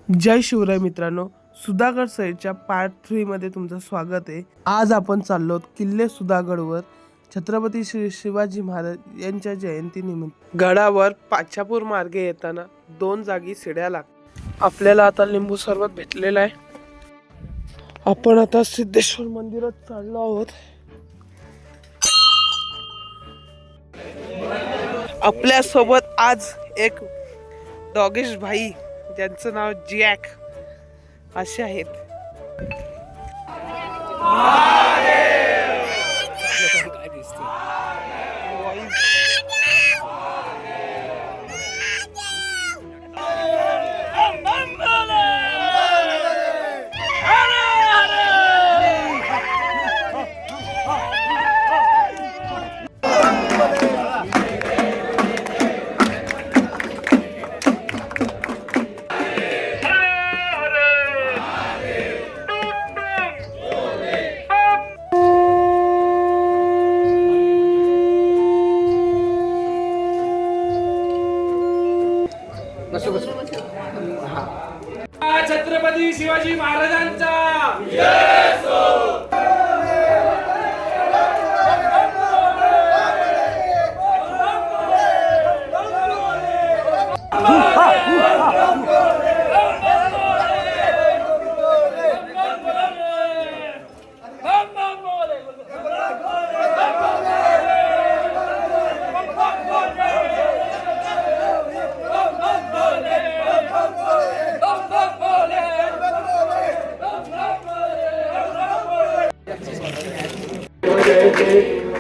जय शिवराय मित्रांनो, सुधागड साईडच्या पार्ट 3 मध्ये तुमचं स्वागत आहे। आज आपण चाललो किल्ले सुधागडवर छत्रपती श्री शिवाजी महाराज यांच्या जयंतीनिमित्त। गडावर पाचापूर मार्गे येताना 2 जागी शिड्या लागतात। आपल्याला आता लिंबू सरबत भेटलेला आहे। आपण आता सिद्धेश्वर मंदिरात चाललो आहोत। आपल्या सोबत आज एक डॉगेश भाई ज्यांचं नाव जॅक असे आहेत। छत्रपती शिवाजी महाराजांचा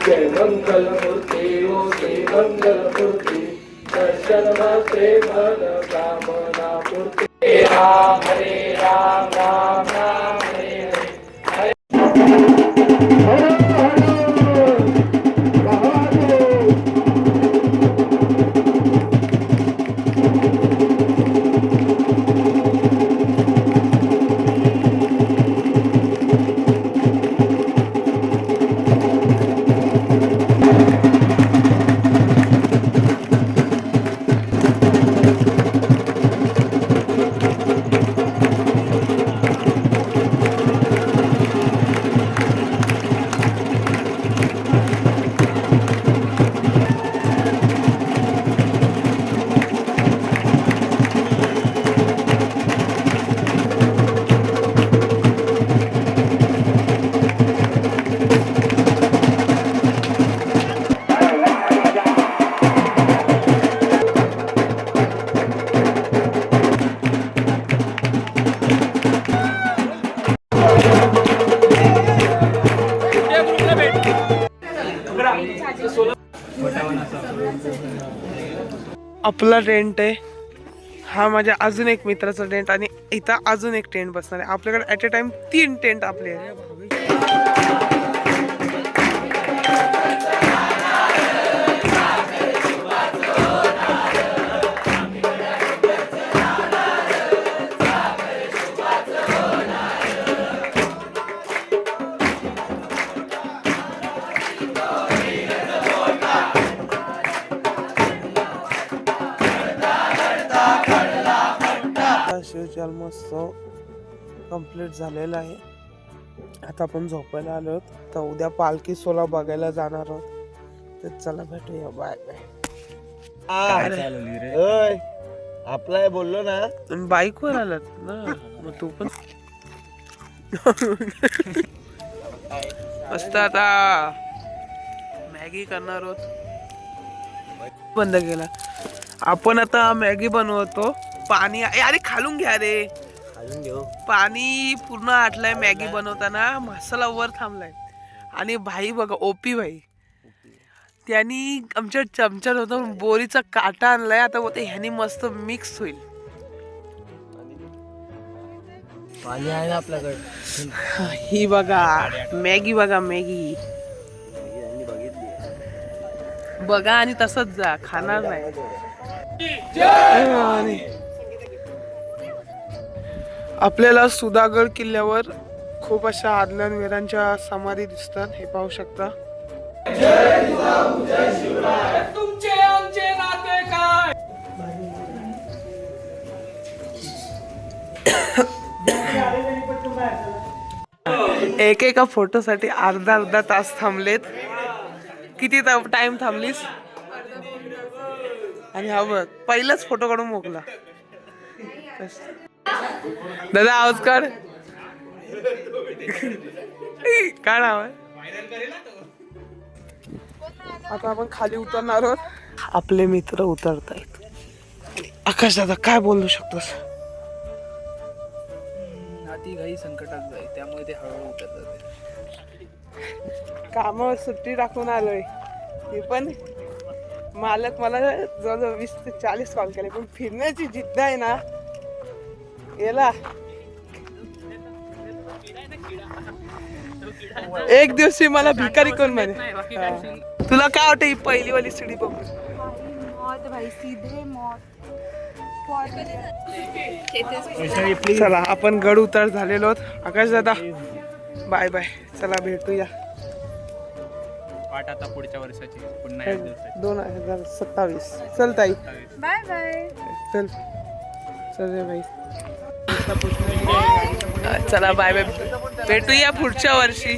जय मंगल मूर्ति ओ जय मंगल मूर्ति दर्शन मात्रे मन कामना पूर्ति राम राम राम हरे हरे। आपला टेंट आहे हा, माझ्या अजून एक मित्राचा टेंट आणि इथं अजून एक टेंट बसणार आहे। आपल्याकडे ॲट अ टाइम 3 टेंट आपले आहे। शिवजन्मोत्सव कंप्लीट झालेला आहे। आता आपण झोपायला आलो आहोत, तर उद्या पालखी सोहळा बघायला जाणार आहोत। तर चला भेटूया, बाय बाय। आपला बोललो ना, बाईक वर आलात ना, मग तू पण मस्त। आता मॅगी करणार आहोत, बंद केला। आपण आता मॅगी बनवतो। पाणी अरे खालून घ्या रे, पाणी पूर्ण आटलंय मॅगी बनवताना, मसाला वर थांबलाय। आणि भाई बघा, ओपी भाई त्यांनी आमच्या चमच्यात होता बोरीचा काटा आणलाय। आता होते ह्यानी मस्त मिक्स होईल। पाणी आहे ना आपल्याकडे। ही बघा मॅगी, बघा मॅगी बघा, आणि तसंच जा, खाणार नाही। आपल्याला सुधागड किल्ल्यावर खूप अशा आदल्या वीरांच्या समाधी दिसतात, हे पाहू शकता। तुमचे आमचे नाते काय? एकेका फोटोसाठी अर्धा तास थांबलेत. किती टाइम थांबलीस? आणि हा बघ पहिलाच फोटो काढून मोकला. दादा आवाज काढ. काय नाव आहे? आता आपण खाली उतरणार आहोत. आपले मित्र उतरतायत. आकाश दादा काय बोलू शकतोस? नाती घाई संकटात जाईल त्यामुळे ते हळूहळू उतरतात. कामावर सुट्टी टाकून आलोय. ते पण मालक मला जवळजवळ 20 ते 40 कॉल केले, पण फिरण्याची जिद्द आहे ना याला. एक दिवशी मला भिकारी कोण म्हणे. तुला काय वाटतं ही पहिली वाली सीडी बघ. चला आपण गड उतार झालेलो आहोत. आकाश दादा बाय बाय. चला भेटूया वाट आता पुढच्या वर्षाची पुन्हा 2027. चल ताई बाय बाय. चल चल रे भाई. चला बाय बाय. भेटूया पुढच्या वर्षी.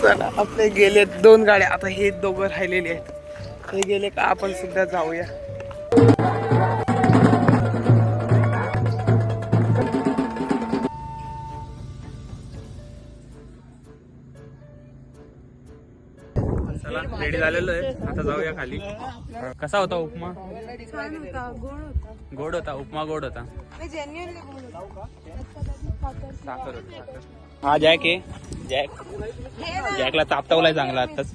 चला आपले गेले 2 गाड्या. आता हे दोघं राहिलेले आहेत. हे गेले का आपण सुद्धा जाऊया. रेडी झालेलो आहे. आता जाऊया खाली. कसा होता उपमा? छान होता, गोड होता. गोड होता उपमा. गोड होता. जेन्युइनली गोड होता. साखर होती. हा जॅक आहे. जॅकला तापतावलाय चांगला आताच.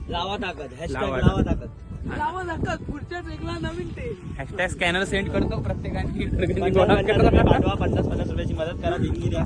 लावा ताकद. पुढच्या ट्रेकला नवीन ते हॅशटॅग स्कॅनर सेंड करतो प्रत्येकाने. 50 रुपयाची मदत करा. देणगी द्या.